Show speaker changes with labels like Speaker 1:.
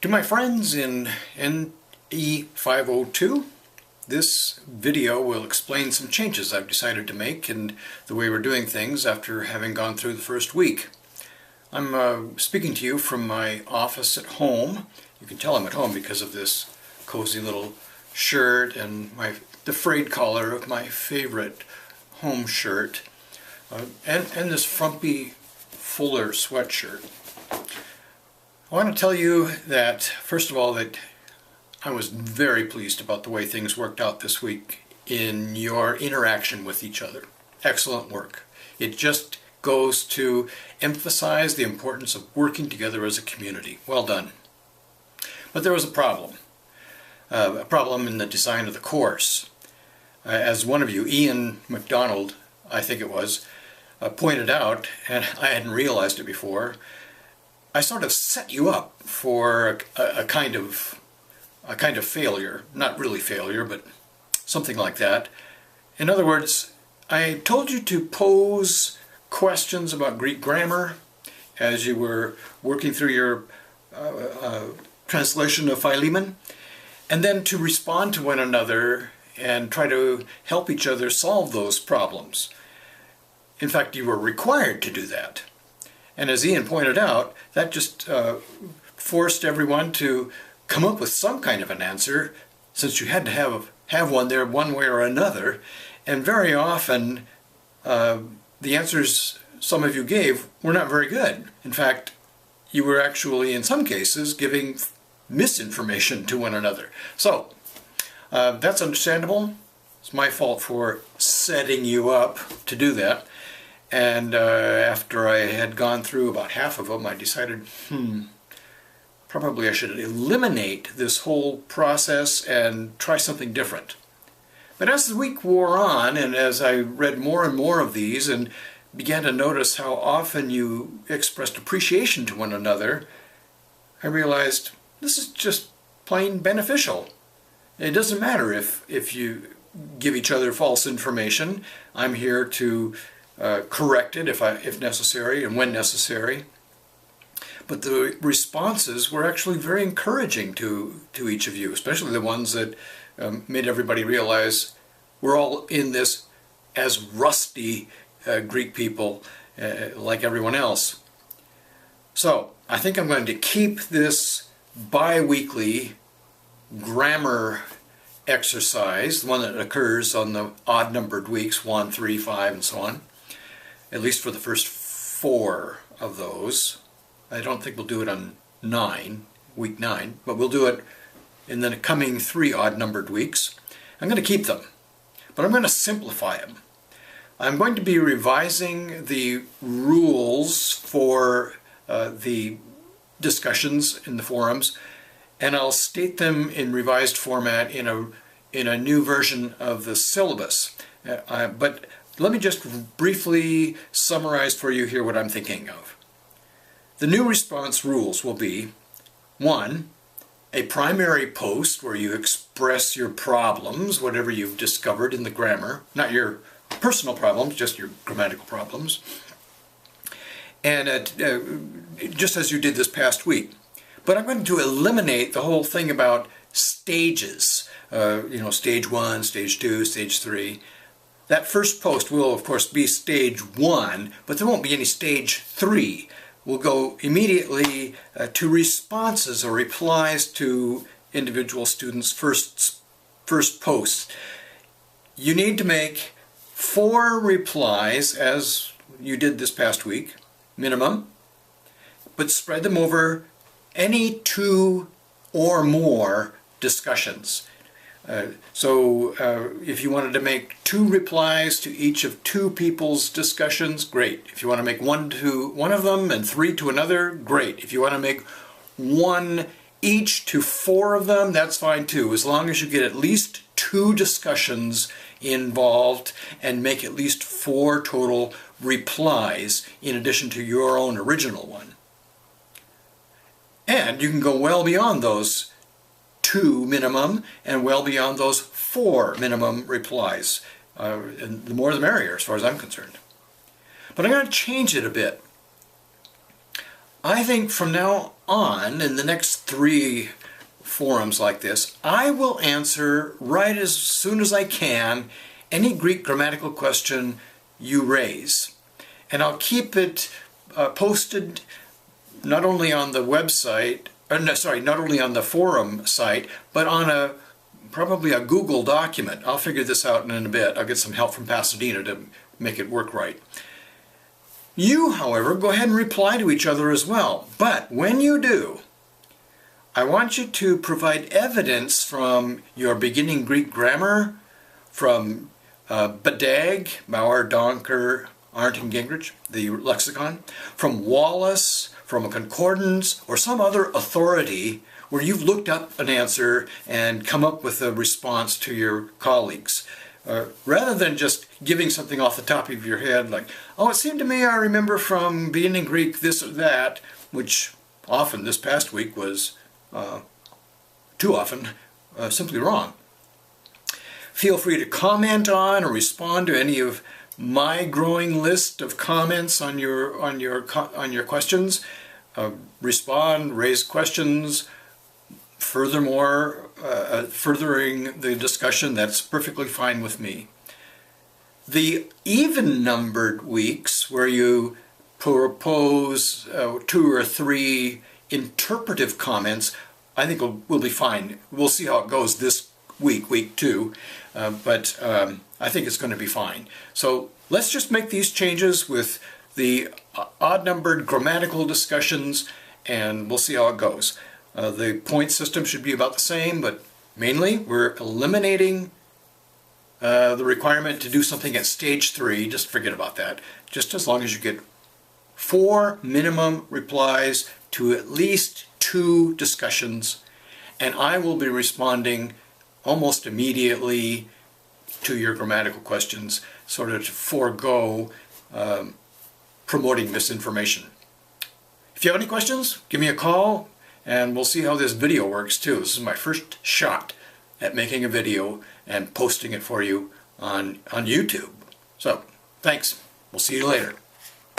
Speaker 1: To my friends in NE502, this video will explain some changes I've decided to make in the way we're doing things after having gone through the first week. I'm speaking to you from my office at home. You can tell I'm at home because of this cozy little shirt and the frayed collar of my favorite home shirt, and this frumpy Fuller sweatshirt. I want to tell you that, first of all, that I was very pleased about the way things worked out this week in your interaction with each other. Excellent work. It just goes to emphasize the importance of working together as a community. Well done. But there was a problem in the design of the course. As one of you, Ian McDonald, I think it was, pointed out, and I hadn't realized it before, I sort of set you up for a kind of failure. Not really failure, but something like that. In other words, I told you to pose questions about Greek grammar as you were working through your translation of Philemon, and then to respond to one another and try to help each other solve those problems. In fact, you were required to do that. And as Ian pointed out, that just forced everyone to come up with some kind of an answer, since you had to have one there one way or another. And very often, the answers some of you gave were not very good. In fact, you were actually, in some cases, giving misinformation to one another. So, that's understandable. It's my fault for setting you up to do that. And after I had gone through about half of them, I decided, probably I should eliminate this whole process and try something different. But as the week wore on, and as I read more and more of these and began to notice how often you expressed appreciation to one another, I realized this is just plain beneficial. It doesn't matter if you give each other false information. I'm here to correct it if necessary and when necessary. But the responses were actually very encouraging to each of you, especially the ones that made everybody realize we're all in this as rusty Greek people like everyone else. So I think I'm going to keep this bi-weekly grammar exercise, the one that occurs on the odd-numbered weeks, 1, 3, 5, and so on, at least for the first 4 of those. I don't think we'll do it on week 9, but we'll do it in the coming 3 odd-numbered weeks. I'm going to keep them, but I'm going to simplify them. I'm going to be revising the rules for the discussions in the forums, and I'll state them in revised format in a new version of the syllabus. But let me just briefly summarize for you here what I'm thinking of. The new response rules will be: 1, a primary post where you express your problems, whatever you've discovered in the grammar, not your personal problems, just your grammatical problems, and just as you did this past week. But I'm going to eliminate the whole thing about stages, stage 1, stage 2, stage 3. That first post will, of course, be stage 1, but there won't be any stage 3. We'll go immediately to responses or replies to individual students' first posts. You need to make 4 replies, as you did this past week, minimum, but spread them over any 2 or more discussions. So if you wanted to make 2 replies to each of 2 people's discussions, great. If you want to make 1 to one of them and 3 to another, great. If you want to make 1 each to 4 of them, that's fine too, as long as you get at least 2 discussions involved and make at least 4 total replies in addition to your own original one. And you can go well beyond those 2 minimum and well beyond those 4 minimum replies. And the more the merrier as far as I'm concerned. But I'm going to change it a bit. I think from now on, in the next 3 forums like this, I will answer right as soon as I can any Greek grammatical question you raise. And I'll keep it posted not only on the website, not only on the forum site, but on probably a Google document. I'll figure this out in a bit. I'll get some help from Pasadena to make it work right. You, however, go ahead and reply to each other as well. But when you do, I want you to provide evidence from your beginning Greek grammar, from Badag, Bauer, Donker, Arndt, and Gingrich, the lexicon, from Wallace, from a concordance, or some other authority where you've looked up an answer and come up with a response to your colleagues. Rather than just giving something off the top of your head like, oh, it seemed to me I remember from being in Greek this or that, which often this past week was too often simply wrong. Feel free to comment on or respond to any of my growing list of comments on your questions. Respond, raise questions. Furthermore, furthering the discussion, that's perfectly fine with me. The even-numbered weeks, where you propose 2 or 3 interpretive comments, I think will be fine. We'll see how it goes this week, week 2, but I think it's going to be fine. So let's just make these changes with the odd-numbered grammatical discussions, and we'll see how it goes. The point system should be about the same, but mainly we're eliminating the requirement to do something at stage 3. Just forget about that. Just as long as you get 4 minimum replies to at least 2 discussions, and I will be responding almost immediately to your grammatical questions, sort of to forego promoting misinformation. If you have any questions, give me a call, and we'll see how this video works too. This is my first shot at making a video and posting it for you on YouTube. So, thanks. We'll see you later.